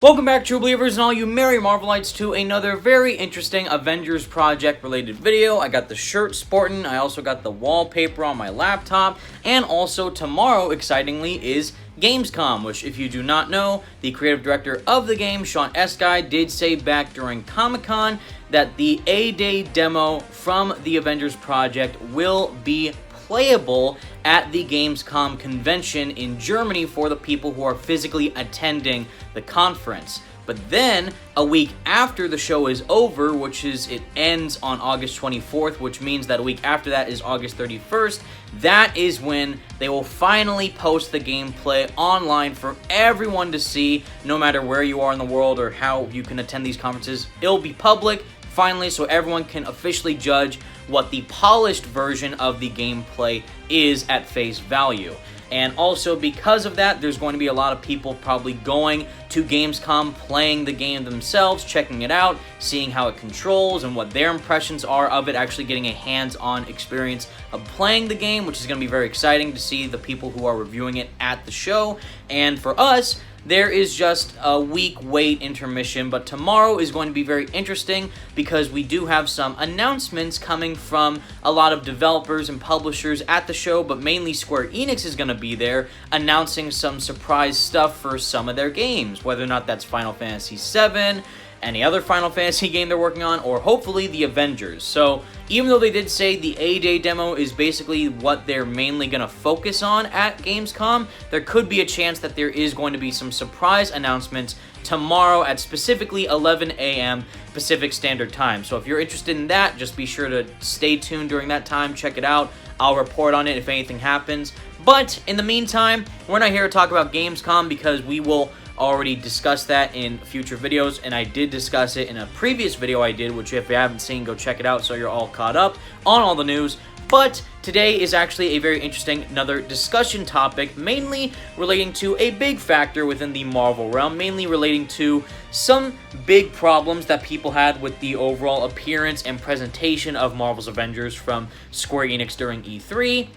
Welcome back, true believers and all you merry Marvelites, to another very interesting Avengers project related video. I got the shirt sporting, I also got the wallpaper on my laptop, and also tomorrow, excitingly, is Gamescom, which, if you do not know, the creative director of the game, Sean Eskai, did say back during Comic-Con that the A-Day demo from the Avengers project will be playable at the Gamescom convention in Germany for the people who are physically attending the conference. But then, a week after the show is over, it ends on August 24th, which means that a week after that is August 31st, that is when they will finally post the gameplay online for everyone to see, no matter where you are in the world or how you can attend these conferences. It'll be public, finally, so everyone can officially judge what the polished version of the gameplay is at face value. And also, because of that, there's going to be a lot of people probably going to Gamescom, playing the game themselves, checking it out, seeing how it controls and what their impressions are of it, actually getting a hands-on experience of playing the game, which is going to be very exciting to see the people who are reviewing it at the show. And for us, there is just a week wait intermission, but tomorrow is going to be very interesting because we do have some announcements coming from a lot of developers and publishers at the show, but mainly Square Enix is going to be there announcing some surprise stuff for some of their games, whether or not that's Final Fantasy VII, any other Final Fantasy game they're working on, or hopefully the Avengers. So even though they did say the A-Day demo is basically what they're mainly going to focus on at Gamescom, there could be a chance that there is going to be some surprise announcements tomorrow at specifically 11 a.m. Pacific Standard Time. So if you're interested in that, just be sure to stay tuned during that time, check it out. I'll report on it if anything happens. But in the meantime, we're not here to talk about Gamescom because we will already discussed that in future videos, and I did discuss it in a previous video I did, which if you haven't seen, go check it out so you're all caught up on all the news. But today is actually a very interesting another discussion topic, mainly relating to a big factor within the Marvel realm, mainly relating to some big problems that people had with the overall appearance and presentation of Marvel's Avengers from Square Enix during E3.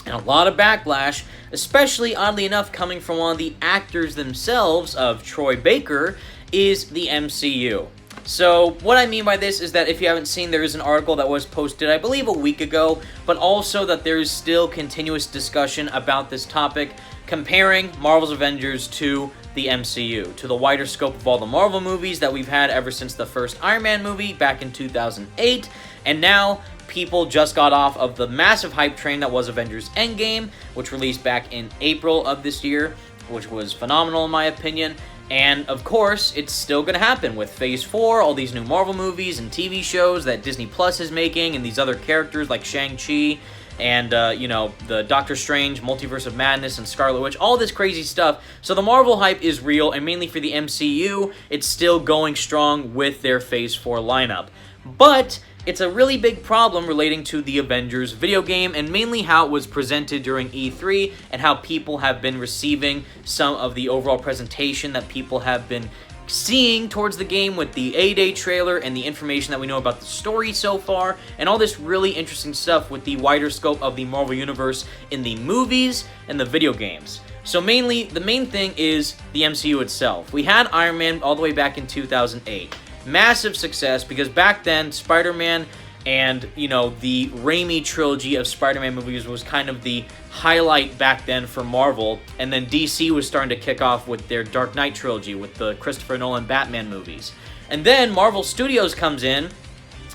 And a lot of backlash, especially, oddly enough, coming from one of the actors themselves of Troy Baker, is the MCU. So what I mean by this is that if you haven't seen, there is an article that was posted, I believe, a week ago, but also that there is still continuous discussion about this topic, comparing Marvel's Avengers to the MCU, to the wider scope of all the Marvel movies that we've had ever since the first Iron Man movie back in 2008, and now people just got off of the massive hype train that was Avengers Endgame, which released back in April of this year, which was phenomenal in my opinion. And of course, it's still going to happen with Phase 4, all these new Marvel movies and TV shows that Disney Plus is making, and these other characters like Shang-Chi and, the Doctor Strange, Multiverse of Madness, and Scarlet Witch, all this crazy stuff. So the Marvel hype is real, and mainly for the MCU, it's still going strong with their Phase 4 lineup. But it's a really big problem relating to the Avengers video game, and mainly how it was presented during E3 and how people have been receiving some of the overall presentation that people have been seeing towards the game with the A-Day trailer and the information that we know about the story so far, and all this really interesting stuff with the wider scope of the Marvel Universe in the movies and the video games. So mainly, the main thing is the MCU itself. We had Iron Man all the way back in 2008. Massive success, because back then, Spider-Man and, the Raimi trilogy of Spider-Man movies was kind of the highlight back then for Marvel, and then DC was starting to kick off with their Dark Knight trilogy with the Christopher Nolan Batman movies. And then Marvel Studios comes in.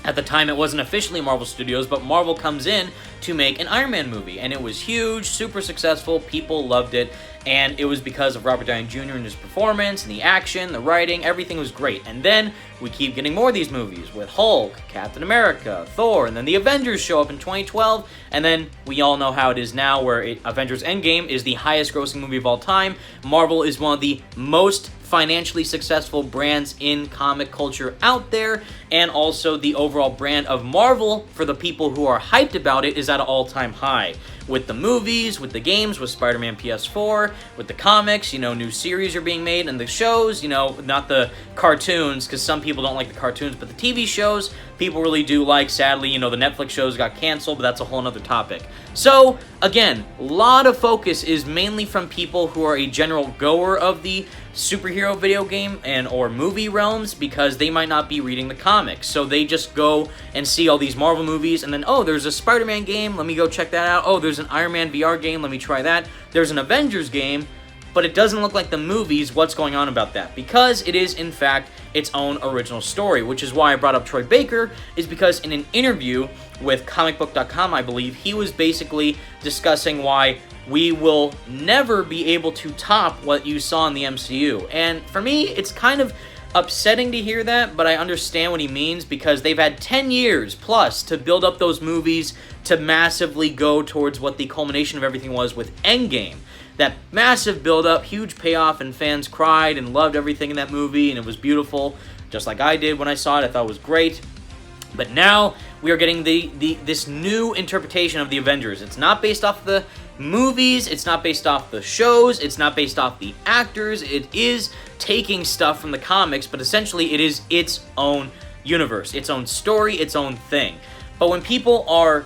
At the time, it wasn't officially Marvel Studios, but Marvel comes in to make an Iron Man movie, and it was huge, super successful, people loved it, and it was because of Robert Downey Jr. and his performance, and the action, the writing, everything was great. And then we keep getting more of these movies with Hulk, Captain America, Thor, and then the Avengers show up in 2012, and then we all know how it is now, where Avengers Endgame is the highest grossing movie of all time. Marvel is one of the most financially successful brands in comic culture out there, and also the overall brand of Marvel, for the people who are hyped about it, is at an all-time high. With the movies, with the games, with Spider-Man PS4, with the comics, new series are being made, and the shows, not the cartoons, because some people don't like the cartoons, but the TV shows, people really do like. Sadly, the Netflix shows got canceled, but that's a whole other topic. So, again, a lot of focus is mainly from people who are a general goer of the superhero video game and or movie realms because they might not be reading the comics. So they just go and see all these Marvel movies and then, oh, there's a Spider-Man game, let me go check that out. Oh, there's an Iron Man VR game, let me try that. There's an Avengers game, but it doesn't look like the movies. What's going on about that? Because it is, in fact, its own original story, which is why I brought up Troy Baker, is because in an interview with comicbook.com, I believe, he was basically discussing why we will never be able to top what you saw in the MCU. And for me, it's kind of upsetting to hear that, but I understand what he means because they've had 10 years plus to build up those movies to massively go towards what the culmination of everything was with Endgame. That massive build-up, huge payoff, and fans cried and loved everything in that movie, and it was beautiful, just like I did when I saw it. I thought it was great. But now we are getting this new interpretation of the Avengers. It's not based off the movies, it's not based off the shows, it's not based off the actors. It is taking stuff from the comics, but essentially it is its own universe, its own story, its own thing. But when people are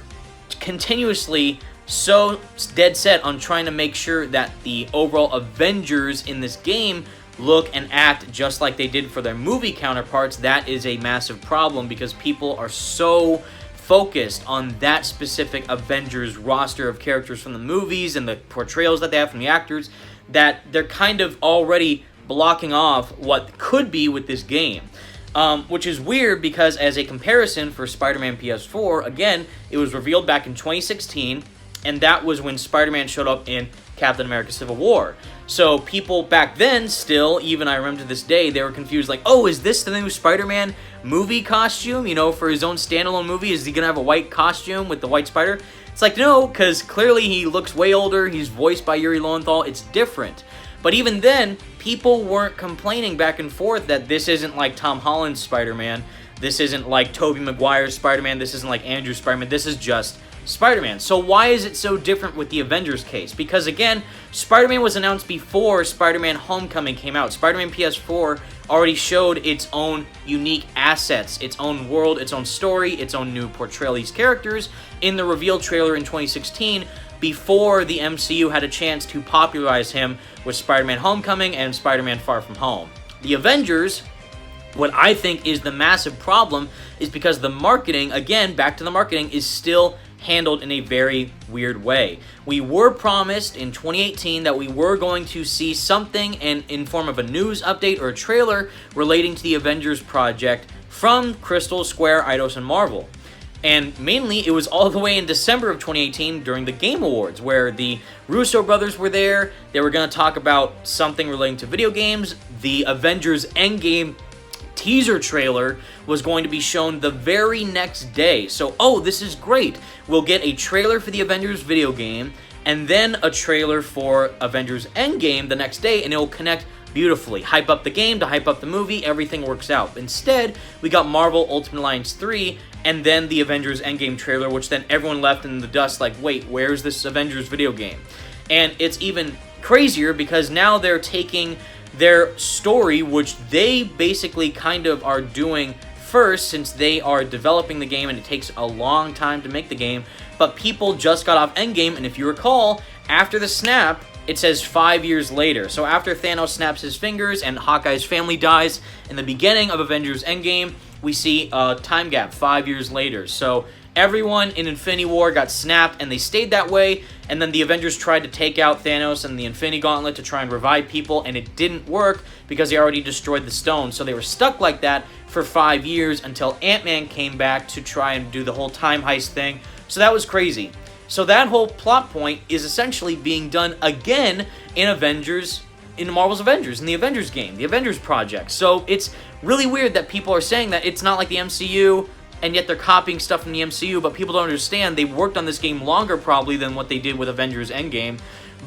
continuously so dead set on trying to make sure that the overall Avengers in this game look and act just like they did for their movie counterparts, that is a massive problem because people are so focused on that specific Avengers roster of characters from the movies and the portrayals that they have from the actors that they're kind of already blocking off what could be with this game. Which is weird because as a comparison for Spider-Man PS4, again, it was revealed back in 2016, and that was when Spider-Man showed up in Captain America Civil War. So people back then still, even I remember to this day, they were confused like, oh, is this the new Spider-Man movie costume? You know, for his own standalone movie, is he going to have a white costume with the white spider? It's like, no, because clearly he looks way older, he's voiced by Yuri Lowenthal, it's different. But even then, people weren't complaining back and forth that this isn't like Tom Holland's Spider-Man, this isn't like Tobey Maguire's Spider-Man, this isn't like Andrew's Spider-Man, this is just Spider-Man. So why is it so different with the Avengers case? Because again, Spider-Man was announced before Spider-Man Homecoming came out. Spider-Man PS4 already showed its own unique assets, its own world, its own story, its own new portrayal of these characters in the reveal trailer in 2016 before the MCU had a chance to popularize him with Spider-Man Homecoming and Spider-Man Far From Home. The Avengers, what I think is the massive problem is because the marketing, again, back to the marketing, is still handled in a very weird way. We were promised in 2018 that we were going to see something in form of a news update or a trailer relating to the Avengers project from Crystal, Square, Eidos, and Marvel. And mainly, it was all the way in December of 2018 during the Game Awards, where the Russo brothers were there. They were going to talk about something relating to video games. The Avengers Endgame teaser trailer was going to be shown the very next day. So, oh, this is great. We'll get a trailer for the Avengers video game, and then a trailer for Avengers Endgame the next day, and it will connect beautifully. Hype up the game to hype up the movie, everything works out. Instead, we got Marvel Ultimate Alliance 3, and then the Avengers Endgame trailer, which then everyone left in the dust like, wait, where's this Avengers video game? And it's even crazier because now they're taking their story, which they basically kind of are doing first since they are developing the game and it takes a long time to make the game, but people just got off Endgame, and if you recall, after the snap, it says 5 years later. So after Thanos snaps his fingers and Hawkeye's family dies in the beginning of Avengers Endgame, we see a time gap 5 years later. So everyone in Infinity War got snapped, and they stayed that way, and then the Avengers tried to take out Thanos and the Infinity Gauntlet to try and revive people, and it didn't work because they already destroyed the stone. So they were stuck like that for 5 years until Ant-Man came back to try and do the whole time heist thing. So that was crazy. So that whole plot point is essentially being done again in Avengers, in Marvel's Avengers, in the Avengers game, the Avengers project. So it's really weird that people are saying that it's not like the MCU, and yet they're copying stuff from the MCU, but people don't understand they worked on this game longer probably than what they did with Avengers Endgame,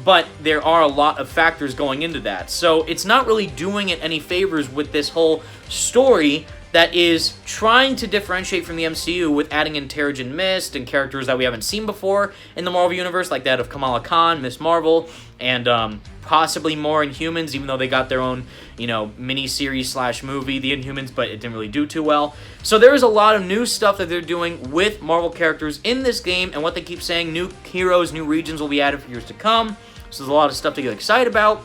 but there are a lot of factors going into that. So it's not really doing it any favors with this whole story that is trying to differentiate from the MCU with adding in Terrigen Mist and characters that we haven't seen before in the Marvel Universe, like that of Kamala Khan, Miss Marvel, and possibly more Inhumans, even though they got their own, mini-series / movie, The Inhumans, but it didn't really do too well. So there is a lot of new stuff that they're doing with Marvel characters in this game, and what they keep saying, new heroes, new regions will be added for years to come. So there's a lot of stuff to get excited about.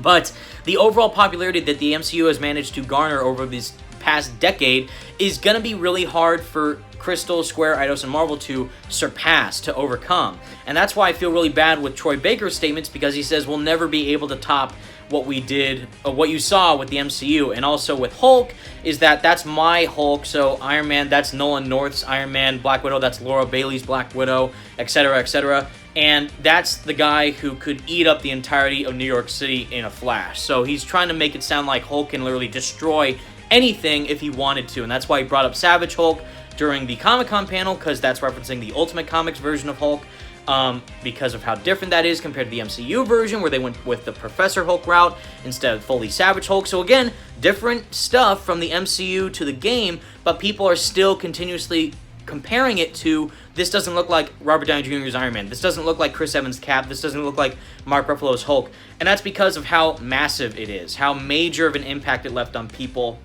But the overall popularity that the MCU has managed to garner over this past decade is going to be really hard for Crystal, Square, Eidos, and Marvel to surpass, to overcome. And that's why I feel really bad with Troy Baker's statements, because he says we'll never be able to top what we did, or what you saw with the MCU. And also with Hulk, is that that's my Hulk, so Iron Man, that's Nolan North's Iron Man, Black Widow, that's Laura Bailey's Black Widow, etc., etc., and that's the guy who could eat up the entirety of New York City in a flash. So he's trying to make it sound like Hulk can literally destroy anything if he wanted to, and that's why he brought up Savage Hulk during the Comic-Con panel, because that's referencing the Ultimate Comics version of Hulk, because of how different that is compared to the MCU version, where they went with the Professor Hulk route instead of fully Savage Hulk. So again, different stuff from the MCU to the game, but people are still continuously comparing it to, this doesn't look like Robert Downey Jr.'s Iron Man, this doesn't look like Chris Evans' Cap, this doesn't look like Mark Ruffalo's Hulk, and that's because of how massive it is, how major of an impact it left on people,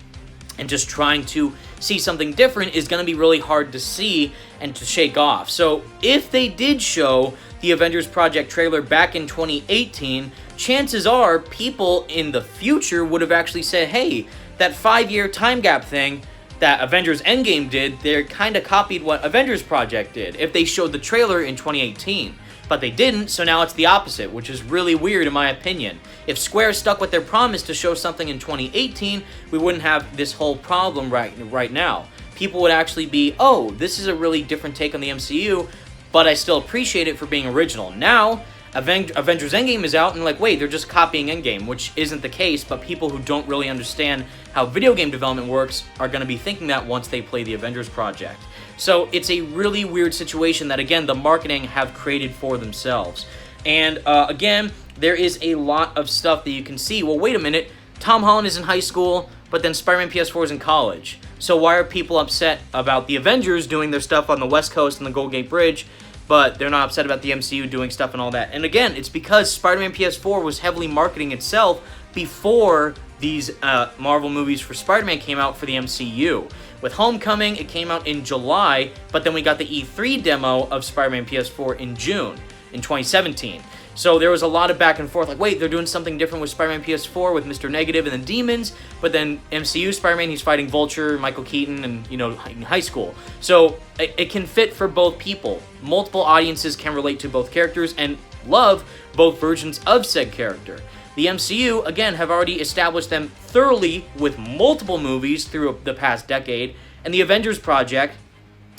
and just trying to see something different is going to be really hard to see and to shake off. So if they did show the Avengers Project trailer back in 2018, chances are people in the future would have actually said, hey, that 5-year time gap thing that Avengers Endgame did, they kind of copied what Avengers Project did if they showed the trailer in 2018. But they didn't, so now it's the opposite, which is really weird in my opinion. If Square stuck with their promise to show something in 2018, we wouldn't have this whole problem right now. People would actually be, oh, this is a really different take on the MCU, but I still appreciate it for being original. Now, Avengers Endgame is out, and like, wait, they're just copying Endgame, which isn't the case, but people who don't really understand how video game development works are going to be thinking that once they play the Avengers Project. So it's a really weird situation that, again, the marketing have created for themselves. And again, there is a lot of stuff that you can see. Well, wait a minute, Tom Holland is in high school, but then Spider-Man PS4 is in college. So why are people upset about the Avengers doing their stuff on the West Coast and the Golden Gate Bridge, but they're not upset about the MCU doing stuff and all that? And again, it's because Spider-Man PS4 was heavily marketing itself before these Marvel movies for Spider-Man came out for the MCU. With Homecoming, it came out in July, but then we got the E3 demo of Spider-Man PS4 in June, in 2017. So there was a lot of back and forth, like, wait, they're doing something different with Spider-Man PS4 with Mr. Negative and the Demons, but then MCU Spider-Man, he's fighting Vulture, Michael Keaton, and, you know, in high school. So it can fit for both people. Multiple audiences can relate to both characters and love both versions of said character. The MCU, again, have already established them thoroughly with multiple movies through the past decade, and the Avengers Project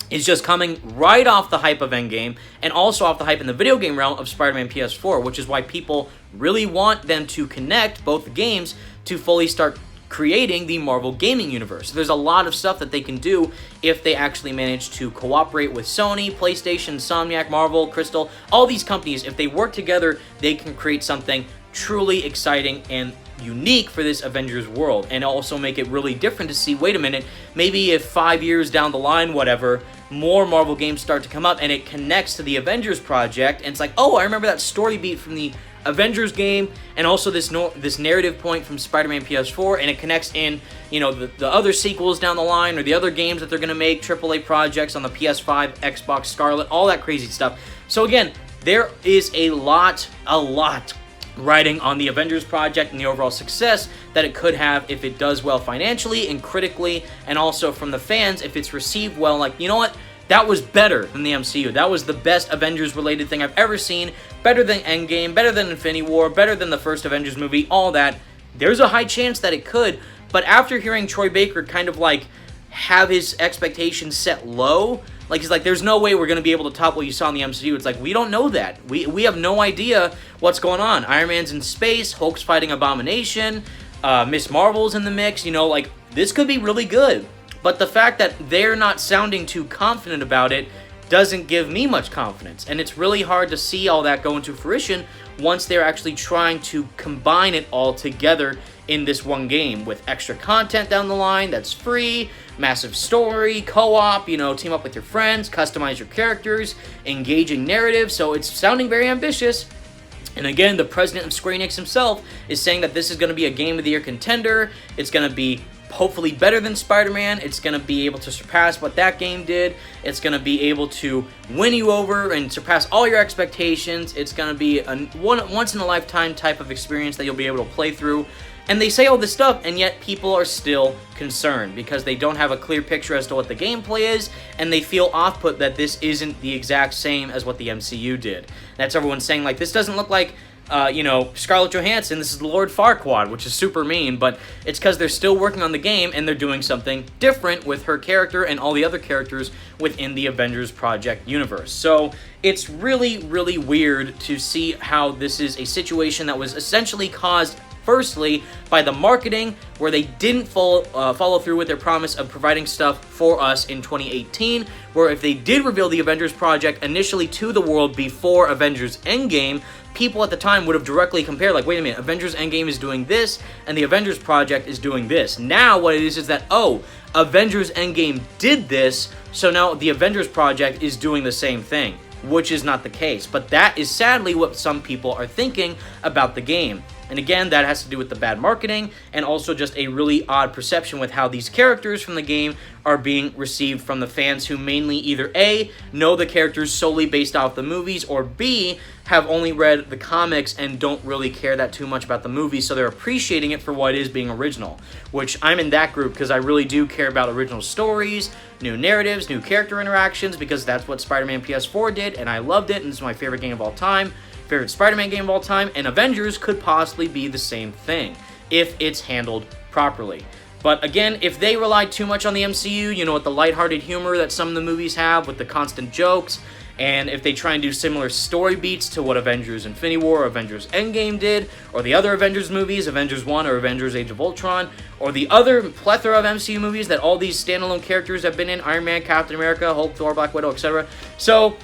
is just coming right off the hype of Endgame, and also off the hype in the video game realm of Spider-Man PS4, which is why people really want them to connect both the games to fully start creating the Marvel gaming universe. There's a lot of stuff that they can do if they actually manage to cooperate with Sony, PlayStation, Insomniac, Marvel, Crystal, all these companies. If they work together, they can create something truly exciting and unique for this Avengers world, and also make it really different to see, wait a minute, maybe if 5 years down the line, whatever, more Marvel games start to come up and it connects to the Avengers Project, and it's like, oh, I remember that story beat from the Avengers game, and also this narrative point from Spider-Man PS4, and it connects in, you know, the other sequels down the line, or the other games that they're going to make, AAA projects on the PS5, Xbox Scarlet, all that crazy stuff. So again, there is a lot riding on the Avengers Project and the overall success that it could have if it does well financially and critically, and also from the fans if it's received well, like, you know what, that was better than the MCU. That was the best Avengers-related thing I've ever seen. Better than Endgame, better than Infinity War, better than the first Avengers movie, all that. There's a high chance that it could, but after hearing Troy Baker kind of like have his expectations set low, like, he's like, there's no way we're going to be able to top what you saw in the MCU. It's like, we don't know that. We have no idea what's going on. Iron Man's in space, Hulk's fighting Abomination, Miss Marvel's in the mix, you know, like, this could be really good. But the fact that they're not sounding too confident about it doesn't give me much confidence. And it's really hard to see all that go into fruition once they're actually trying to combine it all together in this one game with extra content down the line that's free, massive story, co-op, you know, team up with your friends, customize your characters, engaging narrative. So it's sounding very ambitious. And again, the president of Square Enix himself is saying that this is going to be a Game of the Year contender. It's going to be hopefully better than Spider-Man. It's going to be able to surpass what that game did. It's going to be able to win you over and surpass all your expectations. It's going to be a once-in-a-lifetime type of experience that you'll be able to play through. And they say all this stuff, and yet people are still concerned because they don't have a clear picture as to what the gameplay is, and they feel off-put that this isn't the exact same as what the MCU did. That's everyone saying, like, this doesn't look like Scarlett Johansson, this is Lord Farquaad, which is super mean, but it's because they're still working on the game and they're doing something different with her character and all the other characters within the Avengers Project universe. So it's really, really weird to see how this is a situation that was essentially caused firstly by the marketing, where they didn't follow through with their promise of providing stuff for us in 2018, where if they did reveal the Avengers Project initially to the world before Avengers Endgame, people at the time would have directly compared, like, wait a minute, Avengers Endgame is doing this, and the Avengers Project is doing this. Now what it is that, oh, Avengers Endgame did this, so now the Avengers Project is doing the same thing, which is not the case. But that is sadly what some people are thinking about the game. And again, that has to do with the bad marketing and also just a really odd perception with how these characters from the game are being received from the fans who mainly either A, know the characters solely based off the movies, or B, have only read the comics and don't really care that too much about the movies, so they're appreciating it for what it is being original, which I'm in that group because I really do care about original stories, new narratives, new character interactions, because that's what Spider-Man PS4 did, and I loved it, and it's my favorite game of all time. Favorite Spider-Man game of all time, and Avengers could possibly be the same thing if it's handled properly. But again, if they rely too much on the MCU, you know, with the lighthearted humor that some of the movies have, with the constant jokes, and if they try and do similar story beats to what Avengers Infinity War or Avengers Endgame did, or the other Avengers movies, Avengers 1 or Avengers Age of Ultron, or the other plethora of MCU movies that all these standalone characters have been in, Iron Man, Captain America, Hulk, Thor, Black Widow, etc. So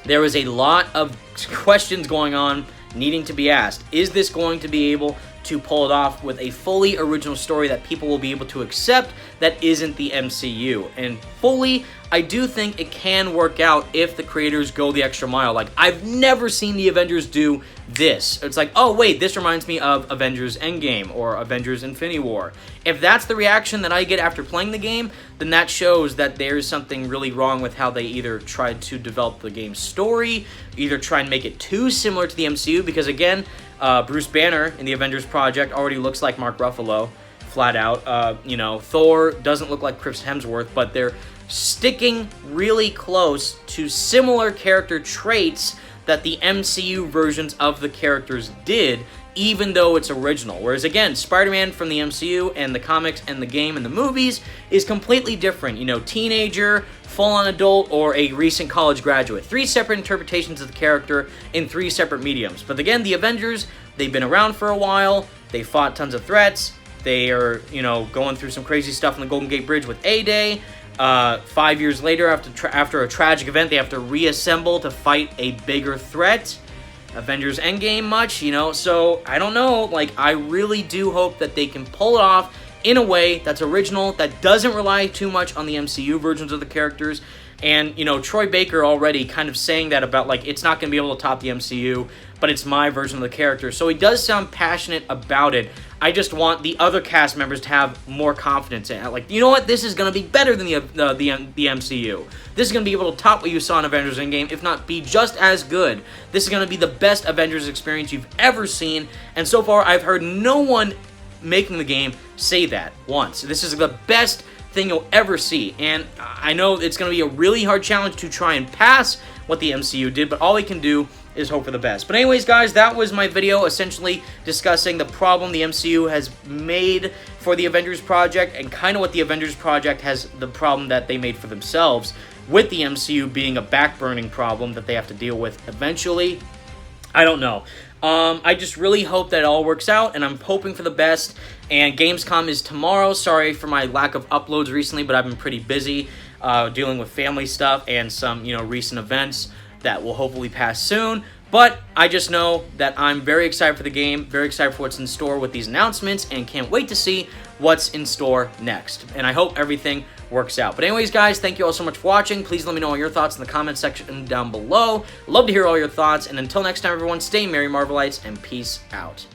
there is a lot of questions going on needing to be asked. Is this going to be able to pull it off with a fully original story that people will be able to accept that isn't the MCU? And fully, I do think it can work out if the creators go the extra mile. Like, I've never seen the Avengers do this. It's like, oh wait, this reminds me of Avengers Endgame or Avengers Infinity War. If that's the reaction that I get after playing the game, then that shows that there's something really wrong with how they either tried to develop the game's story, either try and make it too similar to the MCU, because again, Bruce Banner in the Avengers Project already looks like Mark Ruffalo, flat out. Thor doesn't look like Chris Hemsworth, but they're sticking really close to similar character traits that the MCU versions of the characters did, even though it's original. Whereas again, Spider-Man from the MCU and the comics and the game and the movies is completely different. You know, teenager, full-on adult, or a recent college graduate. 3 separate interpretations of the character in 3 separate mediums. But again, the Avengers, they've been around for a while, they fought tons of threats, they are, going through some crazy stuff on the Golden Gate Bridge with A-Day. 5 years later, after a tragic event, they have to reassemble to fight a bigger threat. Avengers Endgame much, so I don't know. Like, I really do hope that they can pull it off in a way that's original, that doesn't rely too much on the MCU versions of the characters. And, Troy Baker already kind of saying that about, like, it's not going to be able to top the MCU, but it's my version of the character. So he does sound passionate about it. I just want the other cast members to have more confidence in it. Like, you know what? This is going to be better than the MCU. This is going to be able to top what you saw in Avengers Endgame, if not be just as good. This is going to be the best Avengers experience you've ever seen. And so far, I've heard no one making the game say that once. This is the best thing you'll ever see, and I know it's going to be a really hard challenge to try and pass what the MCU did, but all we can do is hope for the best. But anyways, guys, that was my video essentially discussing the problem the MCU has made for the Avengers Project, and kind of what the Avengers Project has, the problem that they made for themselves, with the MCU being a backburning problem that they have to deal with eventually. I don't know. I just really hope that it all works out, and I'm hoping for the best. And Gamescom is tomorrow. Sorry for my lack of uploads recently, but I've been pretty busy dealing with family stuff and some, recent events that will hopefully pass soon. But I just know that I'm very excited for the game, very excited for what's in store with these announcements, and can't wait to see what's in store next. And I hope everything works out. But anyways, guys, thank you all so much for watching. Please let me know all your thoughts in the comment section down below. Love to hear all your thoughts. And until next time, everyone, stay merry, Marvelites, and peace out.